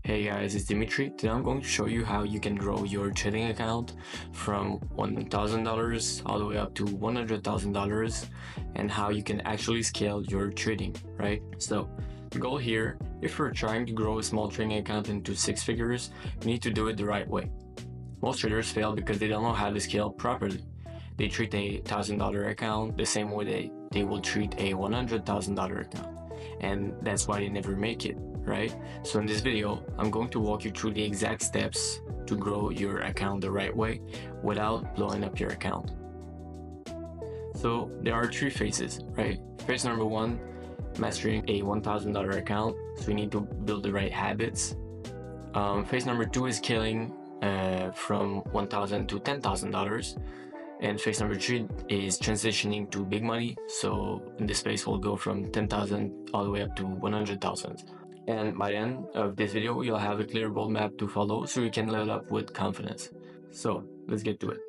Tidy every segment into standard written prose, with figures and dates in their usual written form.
Hey guys, it's Dimitri. Today I'm going to show you how you can grow your trading account from $1,000 all the way up to $100,000 and how you can actually scale your trading, right? So the goal here, if you're trying to grow a small trading account into six figures, you need to do it the right way. Most traders fail because they don't know how to scale properly. They treat a $1,000 account the same way they will treat a $100,000 account. And that's why they never make it, right? So in this video, I'm going to walk you through the exact steps to grow your account the right way without blowing up your account. So there are three phases, right? Phase number one, mastering a $1,000 account. So you need to build the right habits. Phase number two is scaling from $1,000 to $10,000. And phase number three is transitioning to big money. So in this phase, we'll go from 10,000 all the way up to 100,000. And by the end of this video, you'll have a clear roadmap to follow so you can level up with confidence. So let's get to it.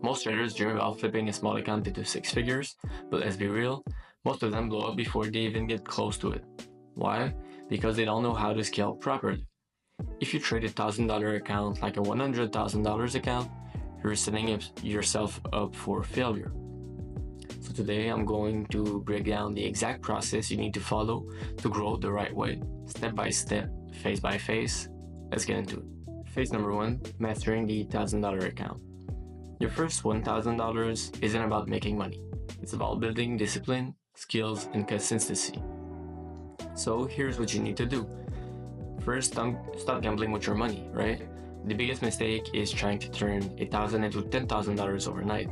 Most traders dream about flipping a small account into six figures, but let's be real, most of them blow up before they even get close to it. Why? Because they don't know how to scale properly. If you trade a $1,000 account like a $100,000 account, you're setting yourself up for failure. So today I'm going to break down the exact process you need to follow to grow the right way, step by step, phase by phase. Let's get into it. Phase number one, mastering the $1,000 account. Your first $1,000 isn't about making money. It's about building discipline, skills, and consistency. So here's what you need to do. First, stop gambling with your money, right? The biggest mistake is trying to turn $1,000 into $10,000 overnight.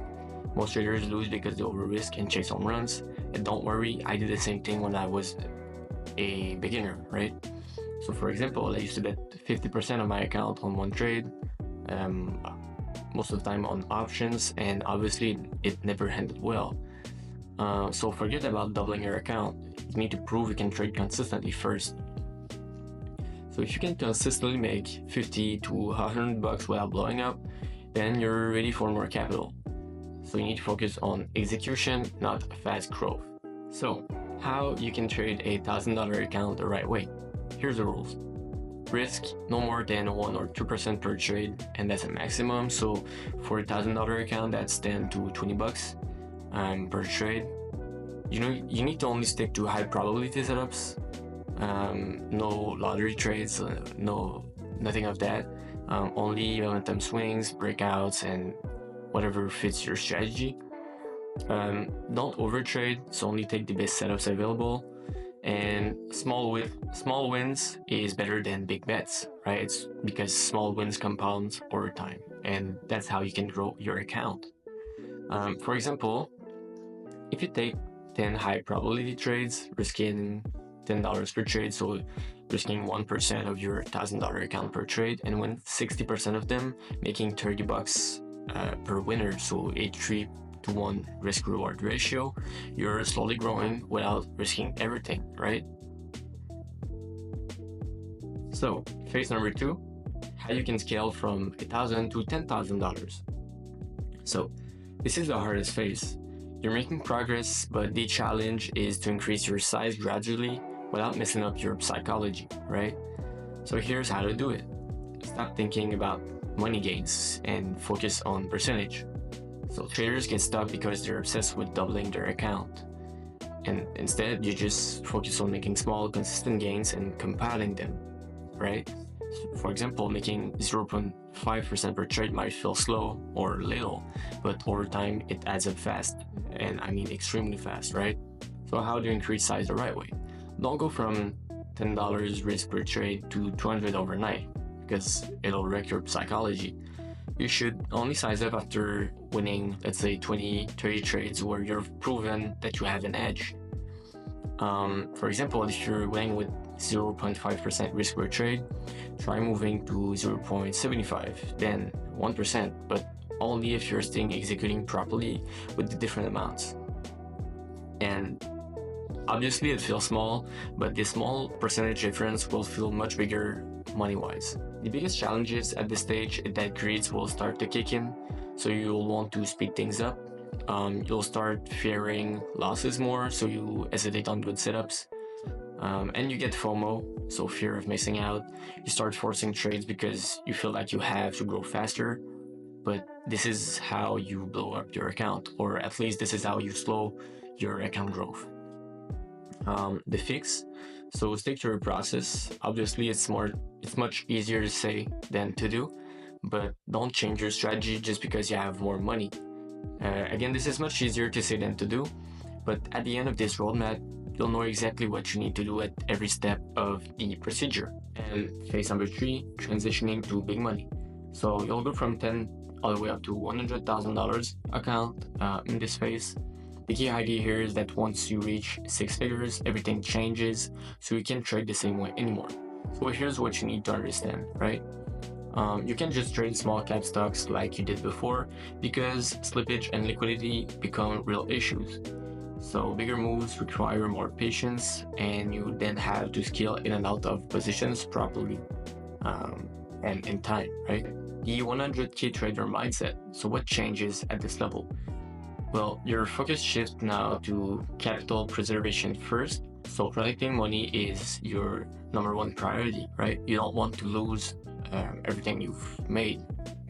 Most traders lose because they over-risk and chase home runs. And don't worry, I did the same thing when I was a beginner, right? So for example, I used to bet 50% of my account on one trade, most of the time on options, and obviously it never ended well. So forget about doubling your account. You need to prove you can trade consistently first. So if you can consistently make 50 to 100 bucks without blowing up, then you're ready for more capital. So you need to focus on execution, not fast growth. So how you can trade a $1,000 account the right way? Here's the rules. Risk no more than 1 or 2% per trade, and that's a maximum. So for a $1,000 account, that's 10 to 20 bucks per trade. You need to only stick to high probability setups. No lottery trades, nothing of that. Only momentum swings, breakouts, and whatever fits your strategy. Don't overtrade, so only take the best setups available. And small wins is better than big bets, right? It's because small wins compound over time, and that's how you can grow your account. For example, if you take 10 high probability trades, risking $10 per trade, so risking 1% of your $1,000 account per trade, and win 60% of them, making 30 bucks per winner, so a 3-to-1 risk reward ratio, you're slowly growing without risking everything, right? So phase number two, how you can scale from $1,000 to $10,000. So this is the hardest phase. You're making progress, but the challenge is to increase your size gradually without messing up your psychology, right? So here's how to do it. Stop thinking about money gains and focus on percentage. So traders get stuck because they're obsessed with doubling their account. And instead, you just focus on making small, consistent gains and compounding them, right? So for example, making 0.5% per trade might feel slow or little, but over time, it adds up fast. And I mean extremely fast, right? So how do you increase size the right way? Don't go from $10 risk per trade to $200 overnight, because it'll wreck your psychology. You should only size up after winning, let's say 20, 30 trades where you've proven that you have an edge. For example, if you're winning with 0.5% risk per trade, try moving to 0.75, then 1%, but only if you're still executing properly with the different amounts. And obviously it feels small, but this small percentage difference will feel much bigger money-wise. The biggest challenges at this stage is that greeds will start to kick in, so you'll want to speed things up. You'll start fearing losses more, so you hesitate on good setups. And you get FOMO, so fear of missing out. You start forcing trades because you feel like you have to grow faster, but this is how you blow up your account, or at least this is how you slow your account growth. The fix, so stick to your process. Obviously it's much easier to say than to do, but don't change your strategy just because you have more money. Again, this is much easier to say than to do, but at the end of this roadmap, you'll know exactly what you need to do at every step of the procedure. And phase number 3, transitioning to big money. So you'll go from 10 all the way up to $100,000 account in this phase. The key idea here is that once you reach 6 figures, everything changes, so you can't trade the same way anymore. So here's what you need to understand, right? You can just trade small cap stocks like you did before, because slippage and liquidity become real issues. So bigger moves require more patience, and you then have to scale in and out of positions properly and in time, right? The 100K trader mindset. So what changes at this level? Well, your focus shifts now to capital preservation first. So protecting money is your number one priority, right? You don't want to lose everything you've made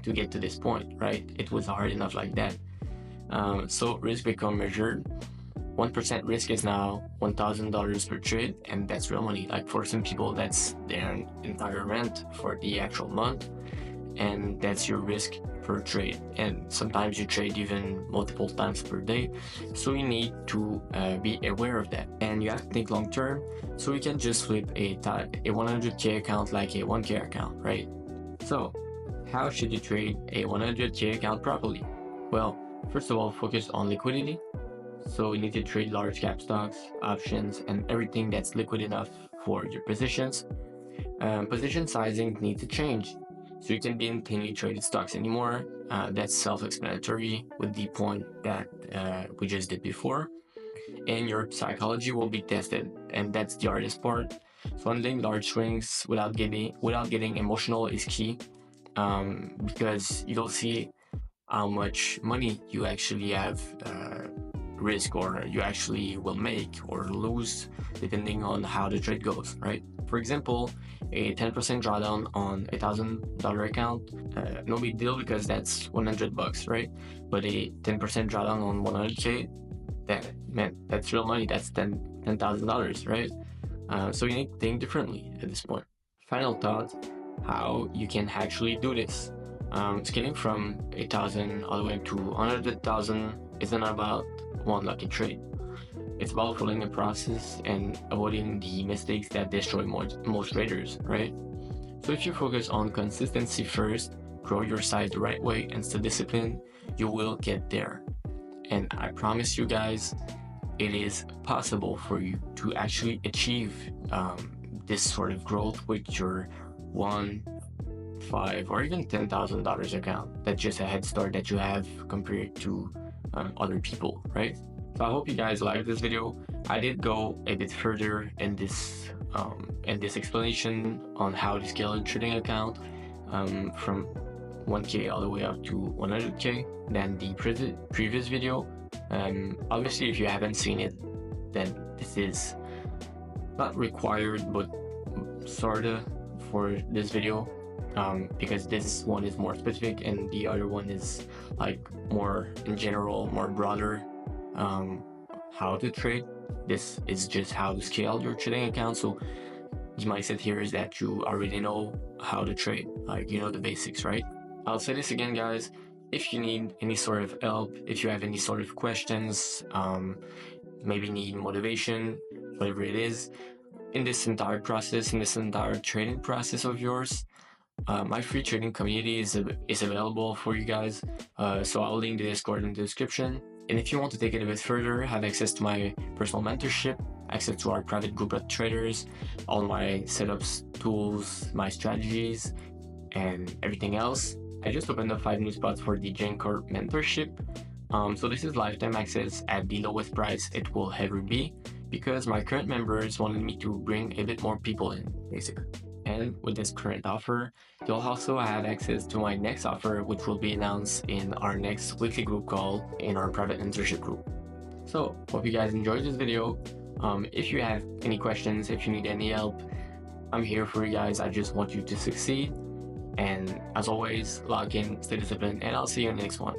to get to this point, right? It was hard enough like that. So risk become measured. 1% risk is now $1,000 per trade, and that's real money. Like for some people, that's their entire rent for the actual month, and that's your risk per trade. And sometimes you trade even multiple times per day, so you need to be aware of that. And you have to think long term, so you can just flip a 100K account like a 1K account, right? So how should you trade a 100K account properly? Well, first of all, focus on liquidity. So you need to trade large cap stocks, options, and everything that's liquid enough for your positions. Position sizing needs to change, so you can't be in thinly traded stocks anymore. That's self-explanatory with the point that we just did before. And your psychology will be tested, and that's the hardest part. So handling large swings without getting emotional is key, because you'll see how much money you actually have risk, or you actually will make or lose depending on how the trade goes, right? For example, a 10% drawdown on $1,000 account, no big deal because that's $100, right? But a 10% drawdown on 100K, that's real money. That's $10,000, right? So you need to think differently at this point. Final thought: how you can actually do this. Scaling from 8,000 all the way to 100,000 isn't about one lucky trade. It's about following the process and avoiding the mistakes that destroy most traders, right? So if you focus on consistency first, grow your size the right way, and stay disciplined, you will get there. And I promise you guys, it is possible for you to actually achieve this sort of growth with your $1, $5, or even $10,000 account. That's just a head start that you have compared to other people, right? So I hope you guys liked this video. I did go a bit further in this explanation on how to scale a trading account from 1K all the way up to 100K than the previous video. Obviously, if you haven't seen it, then this is not required, but sorta for this video, because this one is more specific and the other one is like more in general, more broader. How to trade. This is just how to scale your trading account. So the mindset here is that you already know how to trade, like you know the basics, right? I'll say this again, guys. If you need any sort of help, if you have any sort of questions, maybe need motivation, whatever it is, in this entire process, in this entire trading process of yours, my free trading community is available for you guys. So I'll link the Discord in the description. And if you want to take it a bit further, have access to my personal mentorship, access to our private group of traders, all my setups, tools, my strategies, and everything else. I just opened up 5 new spots for the Jane Corp mentorship. So this is lifetime access at the lowest price it will ever be, because my current members wanted me to bring a bit more people in, basically. And with this current offer, you'll also have access to my next offer, which will be announced in our next weekly group call in our private mentorship group. So, hope you guys enjoyed this video. If you have any questions, if you need any help, I'm here for you guys. I just want you to succeed. And as always, log in, stay disciplined, and I'll see you in the next one.